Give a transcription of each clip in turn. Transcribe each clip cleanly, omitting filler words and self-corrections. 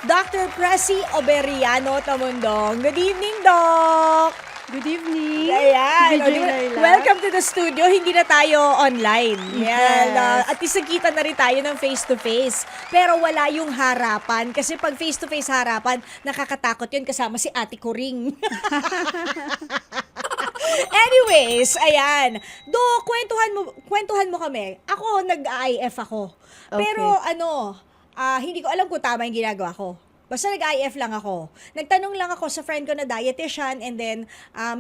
Dr. Pressy Oberiano Tamundong. Good evening, Doc! Good evening. Ayan. DJ Laila. Welcome to the studio. Hindi na tayo online. Ayan. Yes. At least nagkita na rin tayo ng face-to-face. Pero wala yung harapan. Kasi pag face-to-face harapan, nakakatakot yun kasama si Ate Kuring. Anyways, ayan. Do, kwentuhan mo kami. Ako, nag-IF ako. Pero hindi ko alam kung tama yung ginagawa ko. Basta nag-IF lang ako. Nagtanong lang ako sa friend ko na dietitian and then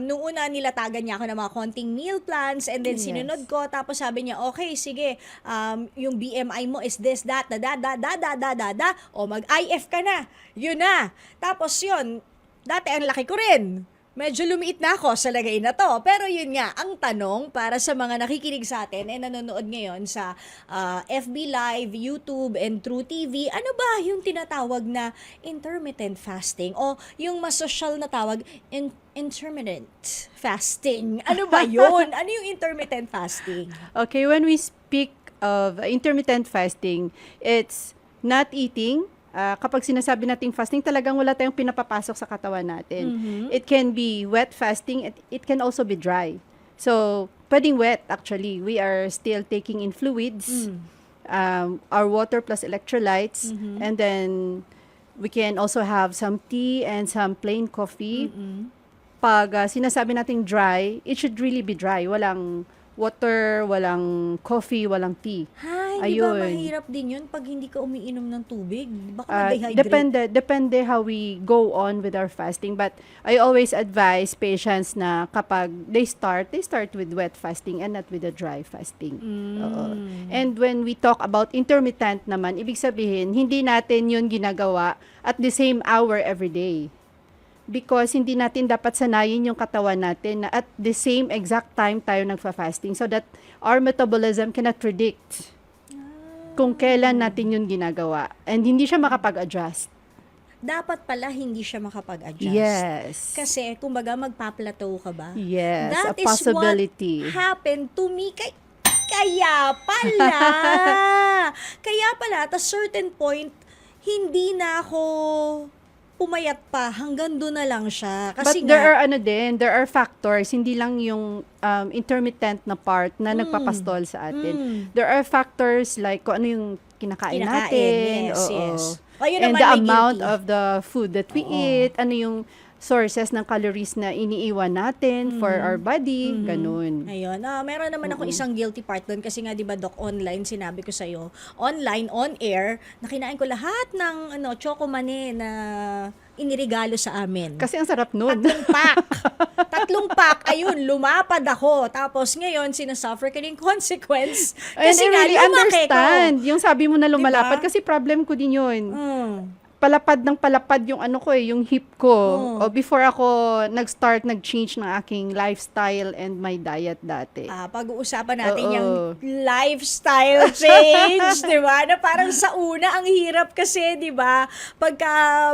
nung una nilatagan niya ako ng mga konting meal plans and then Yes. sinunod ko tapos sabi niya, okay, sige, yung BMI mo is this, that, o mag-IF ka na. Yun na. Tapos yun, dati ang laki ko rin. Medyo lumiit na ako sa lagay na to. Pero yun nga, ang tanong para sa mga nakikinig sa atin and nanonood ngayon sa FB Live, YouTube, and True TV, ano ba yung tinatawag na intermittent fasting? O yung mas social na tawag, intermittent fasting. Ano ba yun? Ano yung intermittent fasting? Okay, when we speak of intermittent fasting, it's not eating. Kapag sinasabi nating fasting, talagang wala tayong pinapapasok sa katawan natin. It can be wet fasting, it can also be dry. So, pwedeng wet actually. We are still taking in fluids, our water plus electrolytes, and then we can also have some tea and some plain coffee. Pag sinasabi nating dry, it should really be dry. Walang water, walang coffee, walang tea. Ay, di ba mahirap din yun pag hindi ka umiinom ng tubig? Baka ma-dehydrate. Depende how we go on with our fasting. But I always advise patients na kapag they start with wet fasting and not with a dry fasting. Oo. And when we talk about intermittent naman, ibig sabihin, hindi natin yun ginagawa at the same hour every day. Because hindi natin dapat sanayin yung katawan natin na at the same exact time tayo nagfa-fasting so that our metabolism cannot predict kung kailan natin yun ginagawa. And hindi siya makapag-adjust. Dapat pala hindi siya makapag-adjust. Yes. Kasi, kumbaga, magpa-plateau ka ba? Yes, That a possibility. is what happened to me. Kaya pala. Kaya pala, at a certain point, hindi na ako pumayat pa. Hanggang doon na lang siya. Kasi But there are factors, hindi lang yung intermittent na part na nagpapastol sa atin. There are factors like kung ano yung kinakain natin. Yes, Oo. yes. O, yun And naman, the may amount guilty. of the food that we eat, ano yung sources ng calories na iniiwan natin for our body, ganun. Ayun. Meron naman ako isang guilty part doon kasi nga 'di ba Doc, online sinabi ko sa iyo, online on air, nakinain ko lahat ng Choco Mane na inirigalo sa amin. Kasi ang sarap nun. Tatlong pack, ayun, lumapad ako. Tapos ngayon, sinasuffer ko din consequence. And Kasi I nga, really lumaki understand. Yung sabi mo na Diba? lumalapad, kasi problem ko din yun. ko. Palapad ng palapad yung yung hip ko. O before ako nag-change ng aking lifestyle and my diet dati. Pag-uusapan natin Oo. yung lifestyle change, di ba? Na parang sa una, ang hirap kasi, di ba? Pagka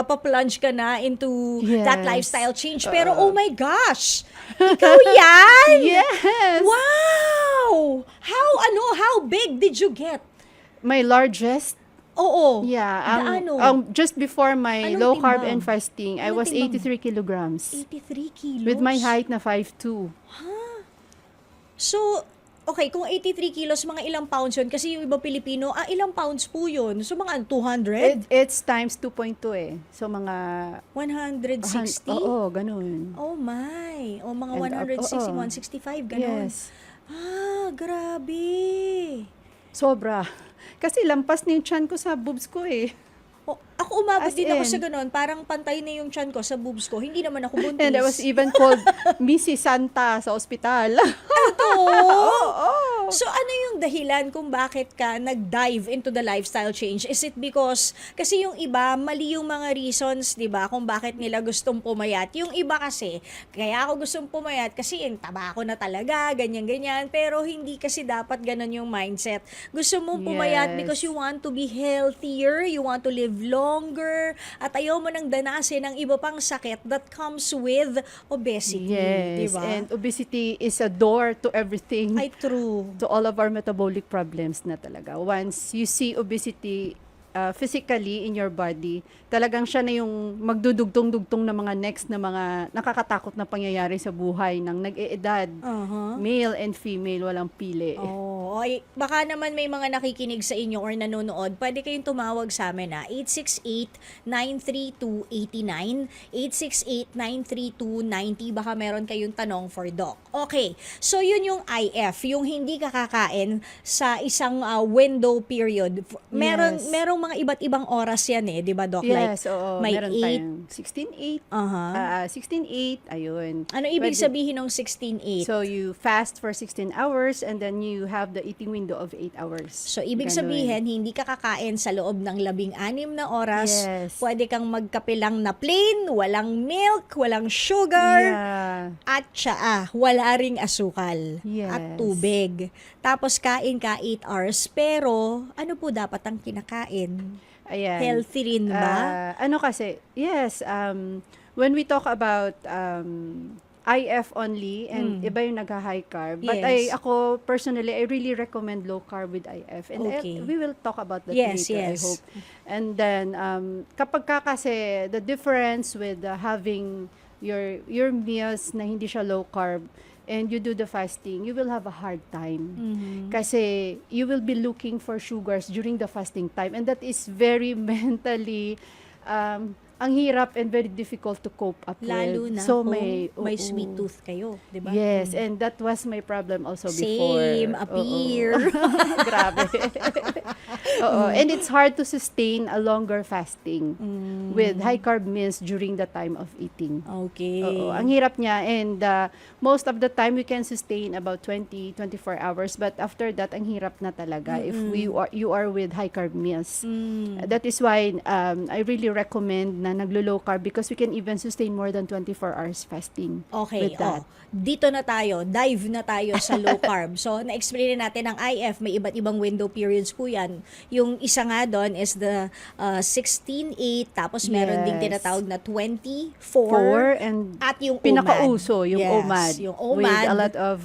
pa-plunge ka na into Yes. that lifestyle change. Pero, oh my gosh! Ikaw yan! Yes! Wow! How big did you get? My largest, Oo. yeah, just before my Anong low carb timbang? and fasting, I Anong was timbang? 83 kilograms. 83 kilos. With my height na 5'2". So, okay, kung 83 kilos, mga ilang pounds yun? Kasi yung ibang Pilipino, ilang pounds po yun? So, mga 200? It's times 2.2 eh. So, mga... 160? Oo, ganun. Oh my. O mga And up, 160, oo. 165, ganun. Yes. Grabe. Sobra. Kasi lampas na yung chan ko sa boobs ko eh. Ako umabot As din ako in. sa ganun. Parang pantay na yung chan ko sa boobs ko. Hindi naman ako buntis. And I was even called Mrs. Santa sa ospital. Ito? Oo. So, ano yung dahilan kung bakit ka nag-dive into the lifestyle change? Is it because, kasi yung iba, mali yung mga reasons, di ba, kung bakit nila gustong pumayat. Yung iba kasi, kaya ako gustong pumayat kasi yung taba ko na talaga, ganyan-ganyan. Pero hindi kasi dapat ganun yung mindset. Gusto mong pumayat Yes. because you want to be healthier, you want to live longer, at ayaw mo nang danasin ng iba pang sakit that comes with obesity. Di Yes. ba? And obesity is a door to everything. Ay, true. To all of our metabolic problems na talaga. Once you see obesity physically in your body, talagang siya na yung magdudugtong-dugtong na mga next na mga nakakatakot na pangyayari sa buhay ng nag-eedad. Uh-huh. Male and female, walang pili. Oh, ay, baka naman may mga nakikinig sa inyo or nanonood, pwede kayong tumawag sa amin na 868-932-89, 868-932-90, baka meron kayong tanong for Doc. Okay, so yun yung IF, yung hindi kakakain sa isang window period. Merong mga iba't ibang oras yan di ba Doc? Yes, oo. may Meron 8. tayong 16-8, Uh-huh. 16-8, ayun. Ano ibig Pwede- sabihin ng 16-8? So, you fast for 16 hours and then you have the eating window of 8 hours. So, ibig Ganun. sabihin, hindi ka kakain sa loob ng 16 na oras. Yes. Pwede kang magkape lang na plain, walang milk, walang sugar, Yeah. at tsaa. Wala ring asukal Yes. at tubig. Tapos kain ka 8 hours. Pero, ano po dapat ang kinakain? Ayan. Healthy rin ba? Ano kasi, yes, when we talk about IF only and iba yung nagha-high carb. But Yes. ako personally, I really recommend low carb with IF. And Okay. we will talk about that Yes, later, yes. I hope. And then, kapag ka kasi, the difference with having your meals na hindi siya low carb and you do the fasting, you will have a hard time. Kasi you will be looking for sugars during the fasting time and that is very mentally ang hirap and very difficult to cope up Lalo with. na So kung may sweet tooth kayo, di ba? Yes, and that was my problem also before. Same, appear. Grabe. Oo, and it's hard to sustain a longer fasting with high carb meals during the time of eating. Okay. Oo, ang hirap niya and most of the time we can sustain about 24 hours but after that ang hirap na talaga if you are with high carb meals. That is why I really recommend na naglo-low carb because we can even sustain more than 24 hours fasting. Okay, with that. dito na tayo, dive na tayo sa low carb. So, na-explain natin ang IF, may iba't ibang window periods po yan. Yung isa nga doon is the 16-8, tapos meron ding Yes. tinatawag na 24, 4 and at yung pinakauso, yung Yes, OMAD. yung With OMAD. a lot of,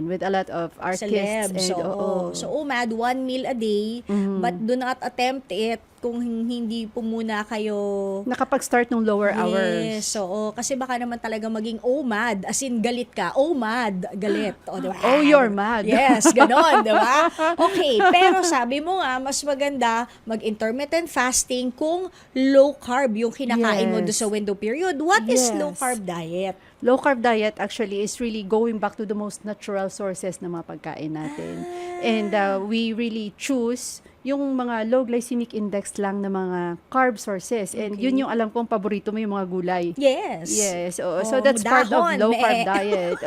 with a lot of artists. Celebs. And, oo. So, OMAD, 1 meal a day, but do not attempt it kung hindi po muna kayo Nakapag-start ng lower Yes, hours. oo. Kasi baka naman talaga maging mad, as in galit ka. Mad, galit. O, diba? Oh, you're mad. Yes, ganon, di ba? Okay, pero sabi mo nga, mas maganda mag-intermittent fasting kung low carb yung kinakain mo Yes. doon sa window period. What is Yes. low carb diet? Low carb diet actually is really going back to the most natural sources ng mga pagkain natin. And we really choose yung mga low glycemic index lang na mga carb sources. And Okay. yun yung alam kong paborito mo yung mga gulay. Yes. Yes. Oo. So Oh, that's part of dahon, low carb meh. diet.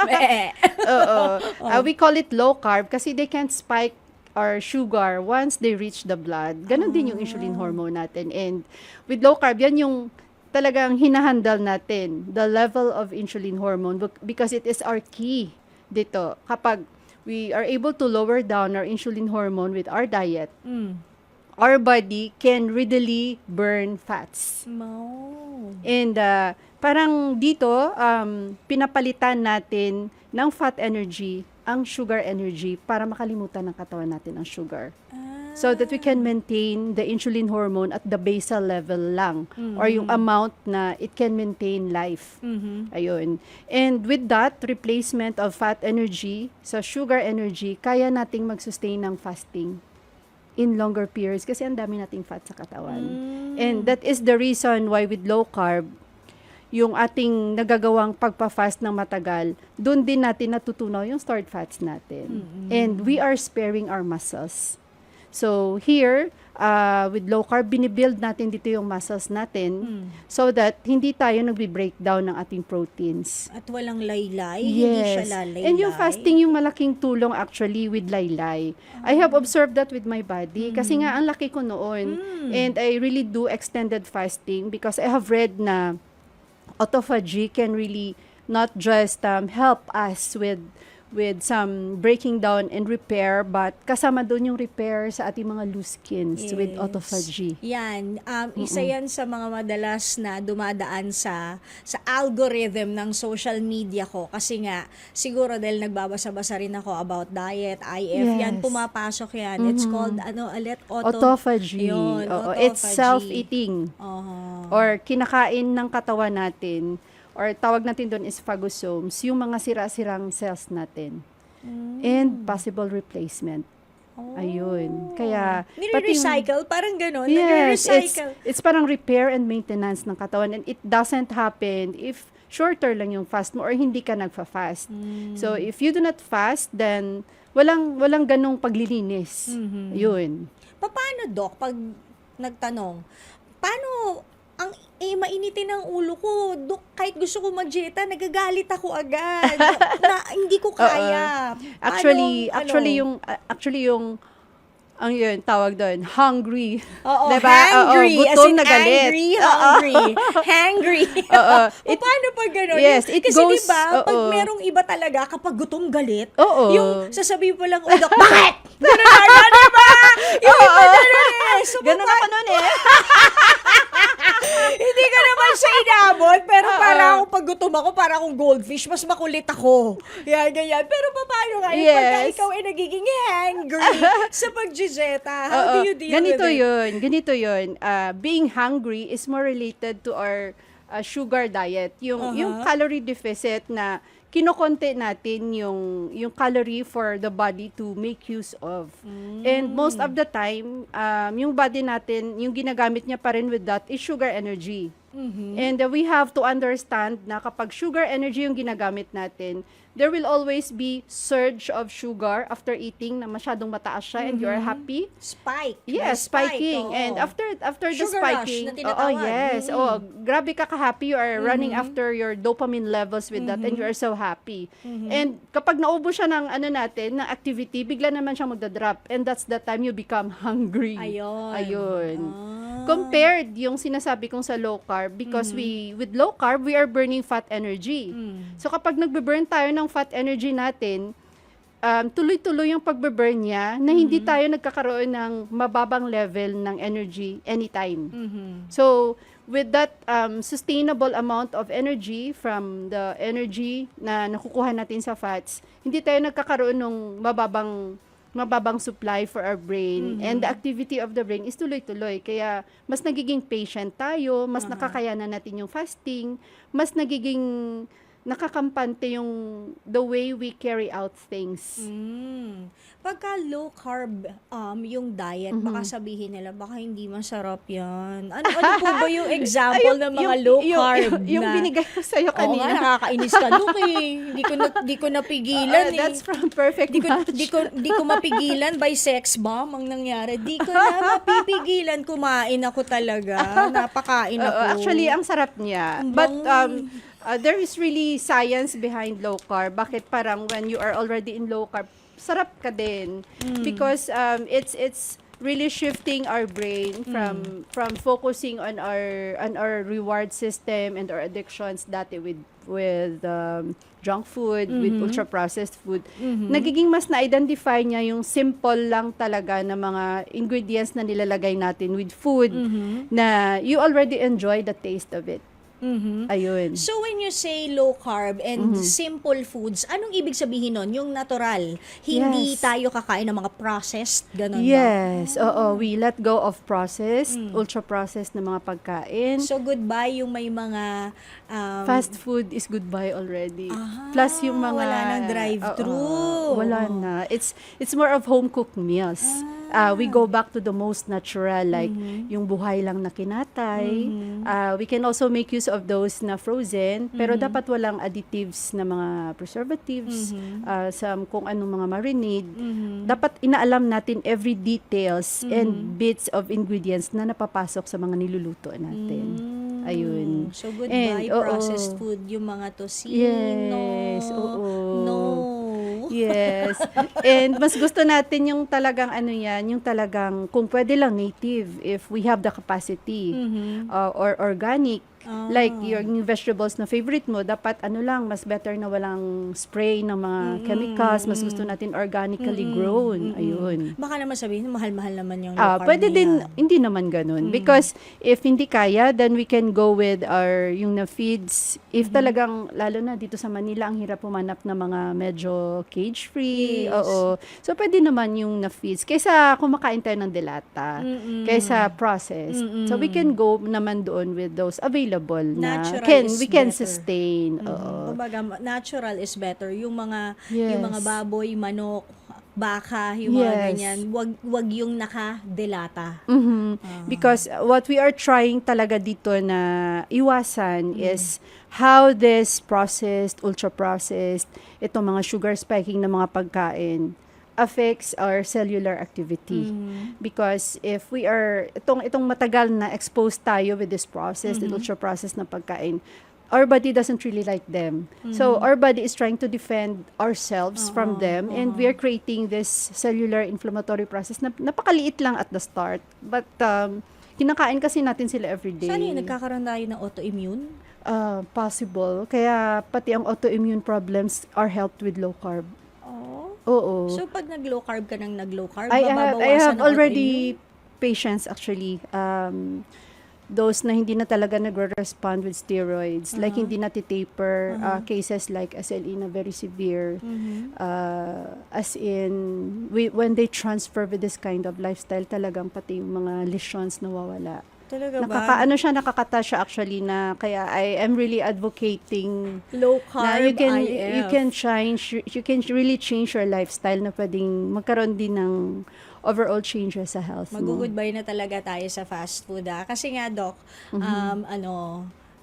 Meh. Oo. We call it low carb kasi they can't spike our sugar once they reach the blood. Ganon din yung insulin hormone natin. And with low carb, yan yung talagang hinahandle natin, the level of insulin hormone because it is our key dito. Kapag we are able to lower down our insulin hormone with our diet, our body can readily burn fats. And parang dito, pinapalitan natin ng fat energy ang sugar energy para makalimutan ng katawan natin ang sugar. So that we can maintain the insulin hormone at the basal level lang or yung amount na it can maintain life. Ayun. And with that, replacement of fat energy sa sugar energy, kaya nating mag-sustain ng fasting in longer periods kasi ang dami nating fat sa katawan. And that is the reason why with low carb, yung ating nagagawang pagpa-fast ng matagal, doon din natin natutunaw yung stored fats natin. And we are sparing our muscles. So here, with low carb, binibuild natin dito yung muscles natin so that hindi tayo nagbi-breakdown ng ating proteins. At walang laylay, hindi siya Yes. lalaylay. And yung fasting yung malaking tulong actually with laylay. I have observed that with my body kasi nga ang laki ko noon. And I really do extended fasting because I have read na autophagy can really not just help us with with some breaking down and repair, but kasama doon yung repair sa ating mga loose skins with Yes. autophagy. Yan, isa yan sa mga madalas na dumadaan sa algorithm ng social media ko kasi nga siguro dahil nagbabasa-basa rin ako about diet, IF, yan Yes. pumapasok yan. It's called Autophagy. Yun, Oo, it's autophagy. self-eating. Aha. Or kinakain ng katawan natin, or tawag natin doon is phagosomes, yung mga sira-sirang cells natin. And possible replacement. Oh. Ayun. Kaya, Nire-recycle? Parang gano'n? yes, Nire-recycle? it's parang repair and maintenance ng katawan, and it doesn't happen if shorter lang yung fast mo or hindi ka nagfa-fast. So, if you do not fast, then walang ganong paglilinis. Yun. Paano, Doc, pag nagtanong, paano mainitin ang ulo ko, Dok, kahit gusto ko mag-dieta, nagagalit ako agad. na hindi ko kaya. Actually, Paano, yung ang yun, tawag doon, hungry. Oo, Diba? hangry. Oo, As gutom in na galit. angry, hungry. Hangry. Oo. Paano pag gano'n? Yes, it Kasi goes- diba, pag oo. merong iba talaga, kapag gutom galit, Oo. yung sasabihin mo lang, Dok, bakit? Gano'n na, diba? Yung iba gano'n eh. So, Ganun ako nun eh. Hindi ka naman siya inabot, pero para ako pag gutom ako, para akong goldfish, mas makulit ako. Yan, ganyan. Pero paano nga, Yes. pagka ikaw ay nagiging hangry sa pag-jujeta, how do you deal Ganito with it? Ganito yun. Being hungry is more related to our sugar diet. Yung calorie deficit na kinokonte natin yung calorie for the body to make use of. And most of the time, yung body natin, yung ginagamit niya pa rin with that is sugar energy. And we have to understand na kapag sugar energy yung ginagamit natin, there will always be surge of sugar after eating na masyadong mataas siya and you are happy. Spike. Yes, May spike, spiking. oo. And after the Sugar rush spiking, na tinatawag. yes. Oh, grabe ka happy, you are running after your dopamine levels with that and you are so happy. And kapag naubo siya ng ng activity, bigla naman siyang magda-drop and that's the time you become hungry. Ayun. Compared yung sinasabi kong sa low carb because with low carb we are burning fat energy. So kapag nagbe-burn tayo ng fat energy natin, tuloy-tuloy yung pagbe-burn niya na hindi tayo nagkakaroon ng mababang level ng energy anytime. So, with that sustainable amount of energy from the energy na nakukuha natin sa fats, hindi tayo nagkakaroon ng mababang supply for our brain and the activity of the brain is tuloy-tuloy. Kaya mas nagiging patient tayo, mas nakakayanan natin yung fasting, mas nagiging nakakampante yung the way we carry out things. Pagka low carb yung diet, baka sabihin nila, baka hindi masarap yan. Ano po ba yung example ng mga low carb yung na? binigay ko sa'yo Oo nga, kanina. nakakainis ka, Dok eh. Hindi ko napigilan eh. That's from Perfect Match. Di ko mapigilan by sex bomb ang nangyari. Di ko na mapipigilan. Kumain ako talaga. Napakain ako. Actually, ang sarap niya. Ang But bango. there is really science behind low carb. Bakit parang when you are already in low carb, sarap ka din. Because it's really shifting our brain from focusing on our reward system and our addictions dati with junk food, with ultra processed food. Nagiging mas na-identify niya yung simple lang talaga na mga ingredients na nilalagay natin with food na you already enjoy the taste of it. Ayun. So when you say low carb and simple foods, anong ibig sabihin nun? Yung natural. Hindi Yes. tayo kakain ng mga processed, ganun ba? Yes, oo. We let go of processed, ultra-processed na mga pagkain. So goodbye yung may mga Fast food is goodbye already. Plus yung mga... wala nang drive-thru. Oo, wala na. It's more of home-cooked meals. We go back to the most natural, like yung buhay lang na kinatay. We can also make use of those na frozen, pero dapat walang additives na mga preservatives, some kung anong mga marinade. Dapat inaalam natin every details and bits of ingredients na napapasok sa mga niluluto natin. Ayun. So goodbye And, processed oo. food, yung mga tosino. Yes, oo. No. Yes. And mas gusto natin yung talagang yung talagang kung pwede lang native if we have the capacity or organic Like yung vegetables na favorite mo, dapat ano lang, mas better na walang spray ng mga chemicals, mas gusto natin organically grown. Ayun. Baka naman sabihin, mahal-mahal naman yung low carb Pwede na din, yan. hindi naman ganun. Because if hindi kaya, then we can go with our, yung na feeds. If talagang, lalo na dito sa Manila, ang hirap pumanap ng mga medyo cage-free. Yes. Oo. So, pwede naman yung na feeds. Kaysa kumakain tayo ng delata. Kaysa processed. So, we can go naman doon with those available na Natural is we can better. sustain. Oo. Kumbaga, natural is better. Yung mga Yes. yung mga baboy, manok, baka, yung mga Yes. ganyan, wag yung nakadelata. Because what we are trying talaga dito na iwasan is how this processed, ultra-processed, itong mga sugar spiking na mga pagkain affects our cellular activity. Because if we are, itong matagal na exposed tayo with this processed and ultra-processed na pagkain, our body doesn't really like them. So our body is trying to defend ourselves from them, and we are creating this cellular inflammatory process na napakaliit lang at the start. But kinakain kasi natin sila every day. Saan yung nagkakaroon tayo ng autoimmune? Possible. Kaya pati ang autoimmune problems are helped with low carb. Oh. Oo. So, pag nag-low carb ka ng nag-low carb, I mababawasan have ng already patients actually, those na hindi na talaga nagre-respond with steroids, like hindi na taper, cases like SLE na very severe, as in, when they transfer with this kind of lifestyle, talagang pati yung mga lesions nawawala. Talaga ba? Nakakata siya actually na, kaya I am really advocating Low na carb you can really change your lifestyle na pwedeng magkaroon din ng overall changes sa health mo. Mag-goodbye na talaga tayo sa fast food Kasi nga, Doc,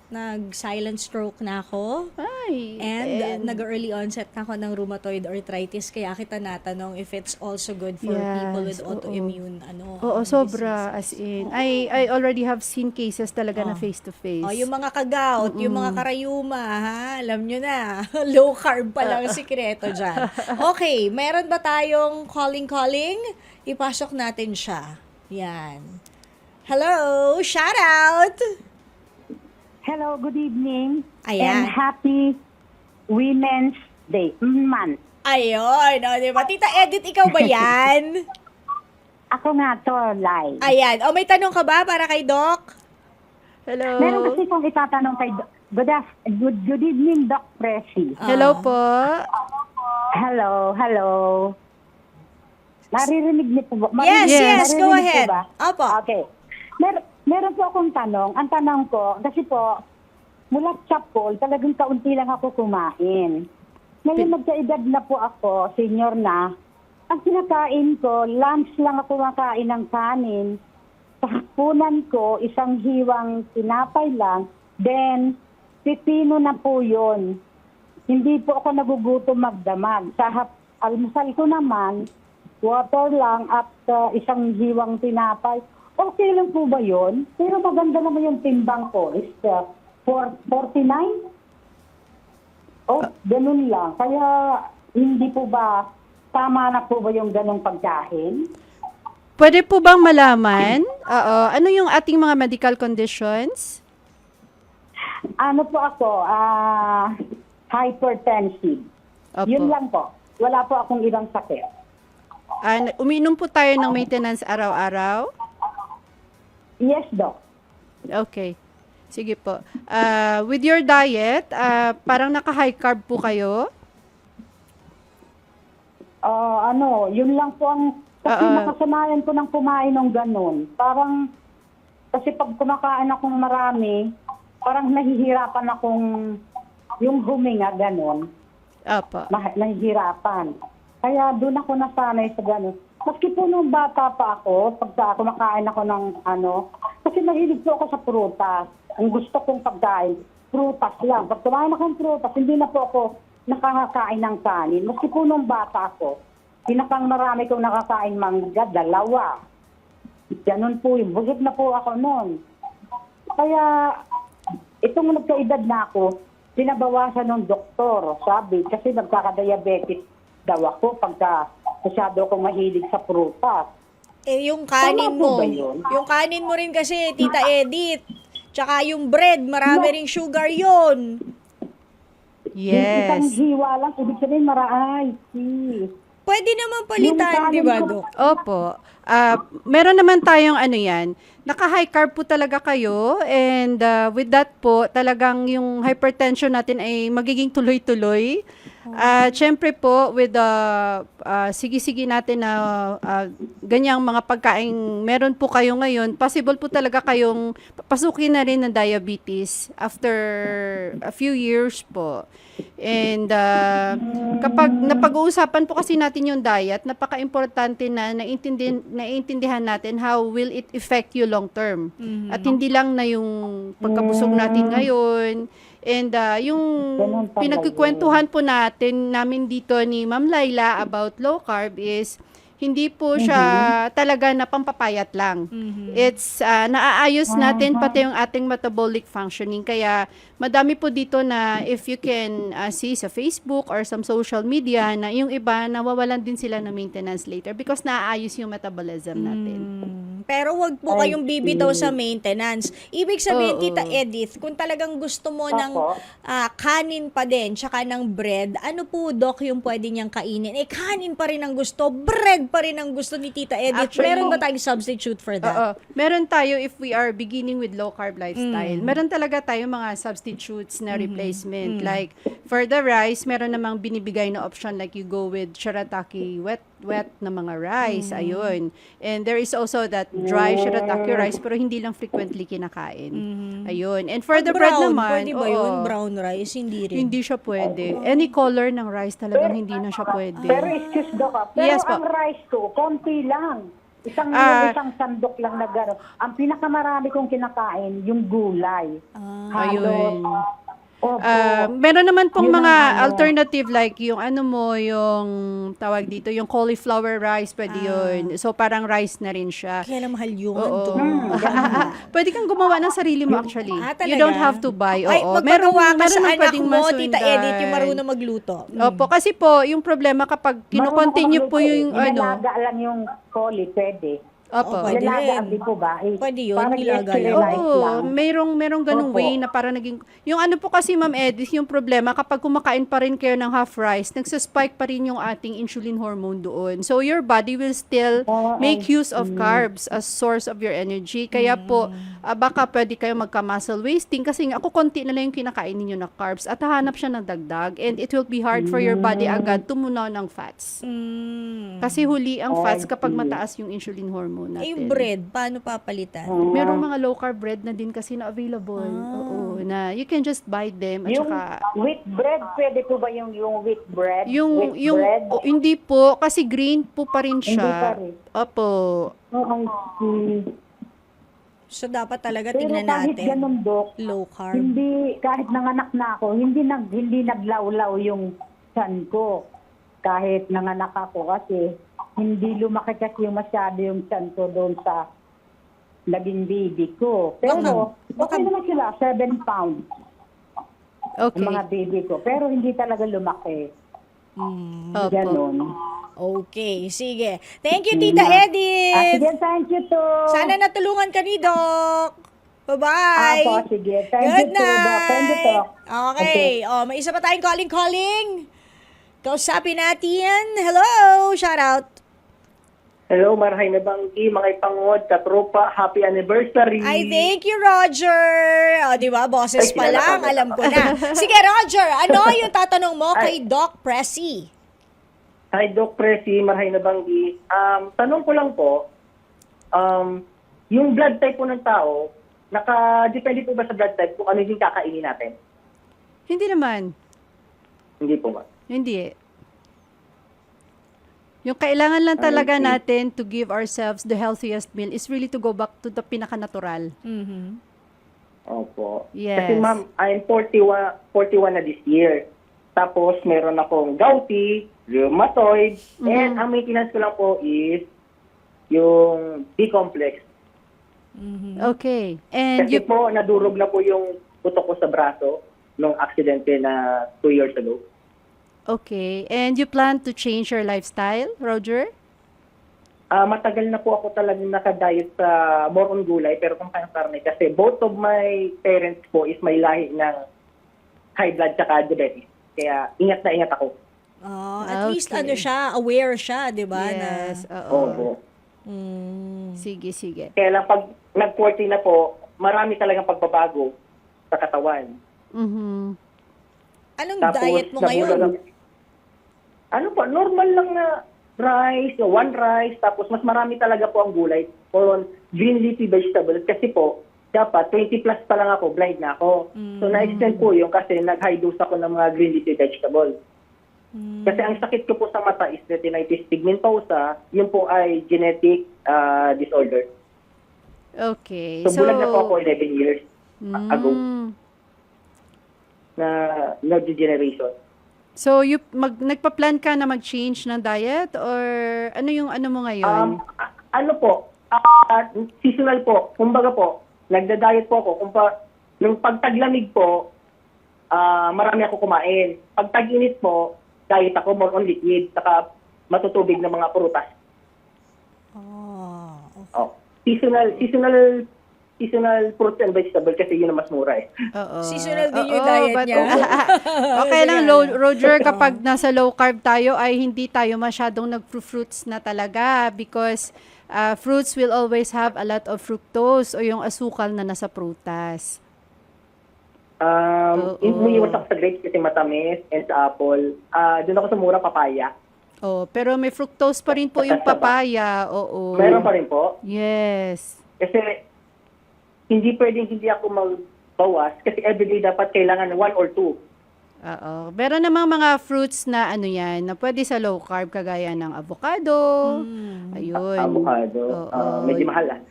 nag-silent stroke na ako. Ay, And nag-early onset na ako ng rheumatoid arthritis. Kaya kita natanong if it's also good for people with Yes, autoimmune oo, sobra. As in, I already have seen cases talaga na face-to-face. Yung mga ka-gout, yung mga karayuma, ha? Alam nyo na. Low carb pa lang sikreto dyan. Okay, meron ba tayong calling? Ipasok natin siya. Yan. Hello! Shout out! Hello, good evening. Ayan. And happy Women's Day month. Ayun, diba? Tita Edith, ikaw ba yan? Ako nga to, Lai. Ayan. May tanong ka ba para kay Doc? Hello. Meron kasi kong itatanong kay good evening, Doc Presi. Hello po. Hello. Naririnig niyo po ba? Yes, go Naririnig po ahead. ba? Opo. Okay. Meron po akong tanong. Ang tanong ko, kasi po, mula Chapol, talagang kaunti lang ako kumain. Ngayon magkaedad na po ako, senior na. Ang kinakain ko, lunch lang ako makain ng kanin. Sa hapunan ko, isang hiwang tinapay lang. Then, pipino na po yun. Hindi po ako nagugutom magdamag. Sa almusal ko naman, water lang at isang hiwang tinapay. Okay lang po ba yun? Pero maganda naman yung timbang ko. Is 49? Ganun lang. Kaya hindi po ba, tama na po ba yung ganung pagkain? Pwede po bang malaman, ano yung ating mga medical conditions? Ano po ako, hypertensive. Opo. Yun lang po. Wala po akong ibang sakit. Uminom po tayo ng maintenance araw-araw? Yes, Doc. Okay. Sige po. With your diet, parang naka-high carb po kayo? Yun lang po ang, kasi nakasanayan ko ng kumain ng ganun. Parang, kasi pag kumakain akong marami, parang nahihirapan akong, yung huminga ganun. Opo. Nahihirapan. Kaya doon ako nasanay sa ganun. Maski po nung bata pa ako, pag kumakain ako ng kasi mahilig po ako sa prutas. Ang gusto kong pagkain, prutas lang. Pag kumain ako ng prutas, hindi na po ako nakakakain ng kanin. Maski po nung bata ako, pinakang marami kong nakakain mangga, 2. Ganun po yung busog na po ako noon. Kaya, itong nagkaedad na ako, pinabawasan ng doktor, sabi, kasi nagkakadiabetes daw ako pagka masyado akong mahilig sa prutas. Yung kanin Tama po mo. ba yun? Yung kanin mo rin kasi, Tita Edith. Tsaka yung bread, marami ring sugar yon. Isang Yes. hiwa lang, ibig sabihin maraay. See. Pwede naman palitan, di ba, Dok? Opo. Meron naman tayong ano yan, naka-high carb po talaga kayo and with that po, talagang yung hypertension natin ay magiging tuloy-tuloy. Siyempre po, with the sige-sige natin na ganyang mga pagkain, meron po kayo ngayon, possible po talaga kayong pasukin na rin ng diabetes after a few years po. And kapag napag-uusapan po kasi natin yung diet, napaka-importante na naiintindihan natin how will it affect you long term. At hindi lang na yung pagkabusog natin ngayon. And yung Ganun pala pinagkikwentuhan po namin dito ni Ma'am Laila about low carb is hindi po siya talaga na pampapayat lang. It's naaayos natin pati yung ating metabolic functioning. Kaya madami po dito na if you can see sa Facebook or some social media na yung iba nawawalan din sila ng maintenance later because naaayos yung metabolism natin. Pero wag po kayong bibitaw sa maintenance. Ibig sabihin, Oo. Tita Edith, kung talagang gusto mo ng Opo. kanin pa din, tsaka ng bread, ano po, Doc, yung pwede niyang kainin? Kanin pa rin ang gusto, bread pa rin ang gusto ni Tita Edith. Actually, Meron ba tayong substitute for that? Oo. Meron tayo if we are beginning with low carb lifestyle. Meron talaga tayo mga substitutes na replacement. Like for the rice, meron namang binibigay na option like you go with shirataki wet na mga rice. Ayun. And there is also that dry shirataki rice pero hindi lang frequently kinakain. Ayun. And for the bread Brown, naman, pwede ba yun? oo, Brown rice? Hindi rin. hindi siya pwede. Any color ng rice talagang hindi na siya pwede. Pero excuse Doc, pero Yes po. ang rice ko, konti lang. Isang sandok lang na gano'n. Ang pinakamarami kong kinakain, yung gulay. Ayun. Opo. Meron naman pong Yun mga ang ano. alternative like yung yung tawag dito, yung cauliflower rice, pwede yun. So parang rice na rin siya. Kaya lang mahal yun. Oo. Dok. Pwede kang gumawa ng sarili mo actually. Talaga? You don't have to buy. Ay, Oo. magpagawa ka sa naman anak pwedeng mo, Tita masundan. Edith, yung marunong magluto. Opo, kasi po, yung problema kapag kino-continue po yung Nilalaga lang yung coli, pwede. Opo. Pwede Nilalaga rin. di po ba? Pwede yun, Parang nilaga lang. sterilized lang. Oo, merong ganung Opo. way na para naging, yung ano po kasi Ma'am Edith, yung problema kapag kumakain pa rin kayo ng half rice, nagsaspike pa rin yung ating insulin hormone doon. So your body will still make use of carbs as source of your energy. Kaya po, baka pwede kayo magka-muscle wasting kasi nga, ako konti na lang yung kinakain ninyo na carbs at hahanap siya ng dagdag and it will be hard for your body agad tumunaw ng fats. Kasi huli ang fats kapag mataas yung insulin hormone natin. Yung bread, paano papalitan? Merong mga low carb bread na din kasi na available. Oo, na you can just buy them at Yung saka wheat bread, pwede po ba yung wheat bread? yung Wheat bread? hindi po kasi green po pa rin Hindi siya. pa rin. Opo. So, dapat talaga Pero tignan kahit natin. ganun, Dok, Low carb. hindi, kahit nanganak na ako, hindi naglawlaw yung tiyan ko. Kahit nanganak ako kasi hindi lumaki kasi yung masyado yung tiyan ko doon sa naging baby ko. Pero okay naman sila, 7 pounds Okay. ang mga baby ko. Pero hindi talaga lumaki. Opo. Ganun. Okay, sige. Thank you, Tita Edith. Sige, thank you to. Sana natulungan ka ni Doc. Bye-bye. Apo, sige. Thank Good you to, Doc. Thank you, Doc. Okay. Oh, may isa pa tayong calling. Kausapin natin. Hello, shout out. Hello, Marhay na Banggi, mga ipangod, katropa, happy anniversary. Ay, thank you, Roger. O, di ba? Boses Ay, pa kilala lang. ka. Alam ko na. Sige, Roger. Ano yung tatanong mo kay Doc Pressy? Hi, Doc Presi, Marhay na Banggi. Tanong ko lang po, yung blood type po ng tao, naka-depende po ba sa blood type kung ano yung kakainin natin? Hindi naman. Hindi po ba? Hindi. Yung kailangan lang talaga natin to give ourselves the healthiest meal is really to go back to the pinaka-natural. Opo. Yes. Kasi ma'am, I'm 41 na this year. Tapos meron akong gouty, rheumatoid, and ang maintenance ko lang po is yung B-complex. Okay. And Kasi po, nadurog na po yung putok ko sa braso nung aksidente na 2 years ago. okay. And you plan to change your lifestyle, Roger? Matagal na po ako talagang nakadiet sa more on gulay pero kung karne kasi both of my parents po is may lahi ng high blood tsaka diabetes. Kaya ingat na ingat ako. At least Okay. aware siya, 'di ba? Yes, Na, oo. Oo. Sige, sige. Kaya lang pag nag-40 na po, marami talagang pagbabago sa katawan. Mhm. anong Tapos, diet mo ngayon? Ano po, normal lang na rice, one rice, tapos mas marami talaga po ang gulay on green leafy vegetables kasi po, dapat 20 plus pa lang ako, blind na ako. So na-extend po yung kasi nag-high dose ako ng mga green leafy vegetables. Kasi ang sakit ko po sa mata is retinitis pigmentosa, yun po ay genetic disorder. Okay. So, bulag na po ako 11 years ago Mm. na neurodegeneration. So, nagpa-plan ka na mag-change ng diet or ano yung ano mo ngayon? Ano po, seasonal po. Kumbaga po, nagda-diet po ako. Nung pagtaglamig po, marami ako kumain. Pag tag-init po, diet ako more on liquid, saka matutubig ng mga prutas. Oh. Seasonal fruits and vegetables kasi yun ang mas mura eh. Oo. Seasonal din yung Oo, diet but- niya. Okay lang, Roger, kapag nasa low carb tayo ay hindi tayo masyadong nag-fruits na talaga because fruits will always have a lot of fructose o yung asukal na nasa prutas. Umiiwas ako sa grapes kasi matamis and sa apple. Doon ako sa mura papaya. Oh, pero may fructose pa rin po yung papaya. Oo. Meron pa rin po. Yes. Kasi hindi pwedeng hindi ako magbawas kasi everyday dapat kailangan 1 or 2. Oo. Meron namang mga fruits na ano yan, na pwede sa low carb kagaya ng avocado. Ayun. Avocado. Oo. Medyo mahal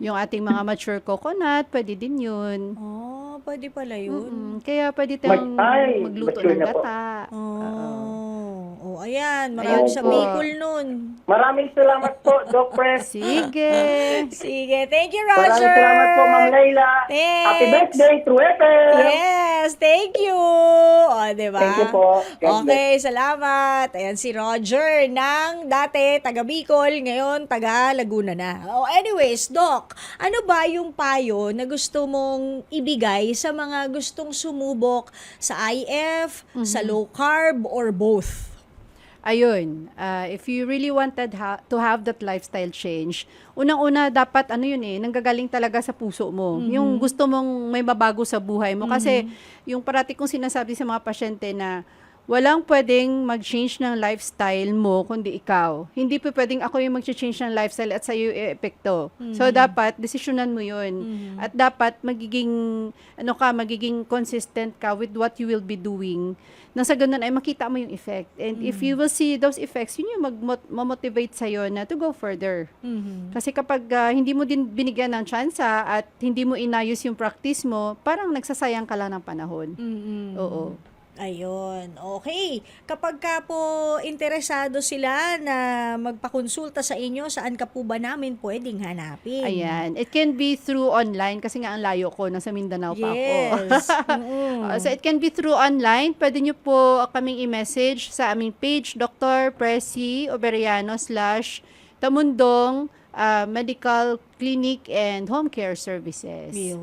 Yung ating mga mature coconut, pwede din yun. Pwede pala yun. Kaya pwede tayong Ay, magluto mature ng na po. gata. Ayan, marami Ayun sa po. Bicol nun. Maraming salamat po, Doc Press. Sige. Sige, thank you, Maraming Roger. salamat po, Ma'am Layla. Thanks. Happy birthday, True FM. Yes, thank you. Diba? Thank you po. God Okay, salamat. Ayan si Roger ng dati taga Bicol, ngayon taga Laguna na. Anyways, Doc, ano ba yung payo na gusto mong ibigay sa mga gustong sumubok sa IF, sa low carb, or both? Ayun, if you really wanted to have that lifestyle change, unang-una dapat ano yun nanggagaling talaga sa puso mo. Yung gusto mong may mabago sa buhay mo. Kasi yung parati kong sinasabi sa mga pasyente na walang pwedeng mag-change ng lifestyle mo kundi ikaw. Hindi pa pwedeng ako yung mag-change ng lifestyle at sa'yo i-epekto. So, dapat, desisyonan mo yun. At dapat, magiging consistent ka with what you will be doing. Nang sa ganun ay makita mo yung effect. And if you will see those effects, yun yung mag-motivate sa'yo na to go further. Kasi kapag hindi mo din binigyan ng tsansa at hindi mo inayos yung practice mo, parang nagsasayang ka lang ng panahon. Oo. Ayun, okay. Kapag ka po interesado sila na magpakonsulta sa inyo, saan ka po ba namin pwedeng hanapin? Ayan. It can be through online kasi nga ang layo ko, nasa Mindanao pa ako. Yes. So it can be through online. Pwede nyo po kaming i-message sa aming page, Dr. Pressy Oberiano / Tamundong Medical Clinic and Home Care Services. Yun.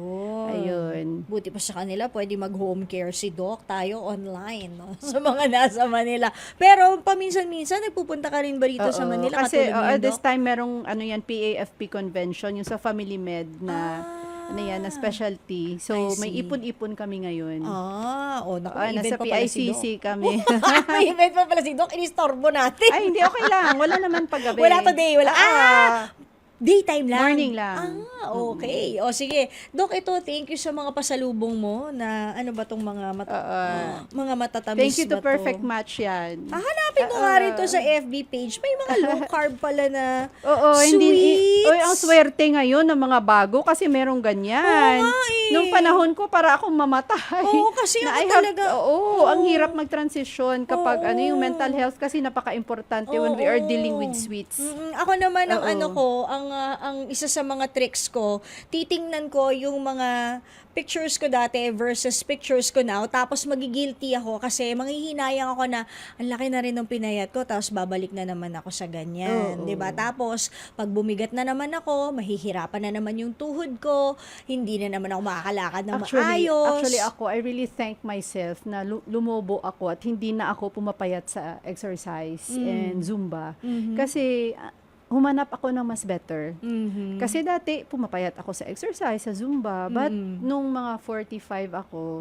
Ayun. Buti pa sa kanila, pwede mag-home care si Doc, tayo online, no? Sa mga nasa Manila. Pero paminsan-minsan, nagpupunta ka rin ba dito sa Oo. Manila? Kasi katulad ngayon, this Doc? time merong PAFP convention, yung sa Family Med na na specialty. So I may see. ipon-ipon kami ngayon. Naku, Nasa event pa pala si Doc. PICC kami. May event pa pala si Doc, inistorbo natin. Ay, hindi, okay lang. Wala naman paggabi. Wala today, wala. Daytime lang. Morning lang. Okay. O sige. Doc, ito, thank you sa mga pasalubong mo na ano ba tong mga mga matatamis Thank you to ba to? Perfect Match yan. Hanapin ko nga rin to sa FB page. May mga low carb pala na Oo, sweets. hindi. Ang swerte ngayon ng mga bago kasi merong ganyan. Oo nga eh. Nung panahon ko para akong mamatay. Oo, kasi Na ako I have- talaga. Oo, ang hirap mag-transition kapag Oo. yung mental health kasi napaka-importante when we are dealing with sweets. Ako naman ang Oo. ano ko, ang ang isa sa mga tricks ko, titingnan ko yung mga pictures ko dati versus pictures ko now, tapos magigilty ako kasi manghihinayang ako na ang laki na rin ng pinayat ko, tapos babalik na naman ako sa ganyan, Oo. 'di ba? Tapos pag bumigat na naman ako, mahihirapan na naman yung tuhod ko, hindi na naman ako makakalakad na maayos. Actually ako, I really thank myself na lumobo ako at hindi na ako pumapayat sa exercise and Zumba. Kasi humanap ako ng mas better. Mhm. Kasi dati, pumapayat ako sa exercise, sa Zumba. But nung mga 45 ako,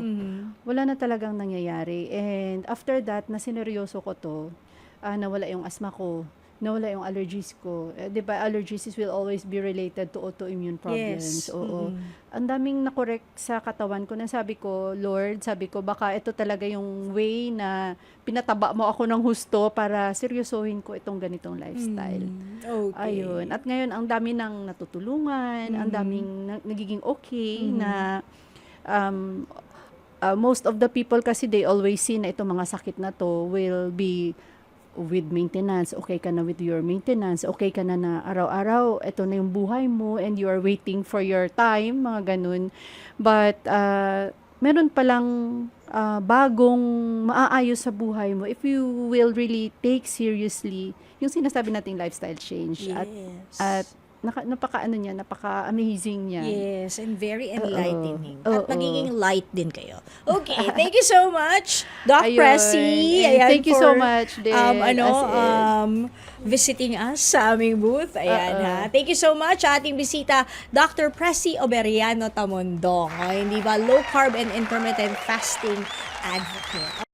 wala na talagang nangyayari. And after that, na sineryoso ko to, nawala yung asthma ko, nawala yung allergies ko. Di ba, allergies will always be related to autoimmune problems. Yes. Oo. Ang daming nakorek sa katawan ko na sabi ko, Lord, sabi ko, baka ito talaga yung way na pinataba mo ako ng husto para seryosohin ko itong ganitong lifestyle. Okay. Ayun. At ngayon, ang dami nang natutulungan, ang daming nagiging okay na most of the people kasi they always see na itong mga sakit na to will be with maintenance. Okay ka na with your maintenance. Okay ka na araw-araw. Ito na yung buhay mo and you are waiting for your time, mga ganun. But meron palang bagong maaayos sa buhay mo if you will really take seriously yung sinasabi nating lifestyle change. Yes. At napaka-amazing niya. Yes, and very enlightening. Oo. At magiging light din kayo. Okay, thank you so much, Doc Ayun. Pressy. And Ayan, thank you so much din, as in. Visiting us sa aming booth. Ayan ha. Thank you so much sa ating bisita, Dr. Pressy Oberiano Tamondong. O, hindi ba, low carb and intermittent fasting advocate.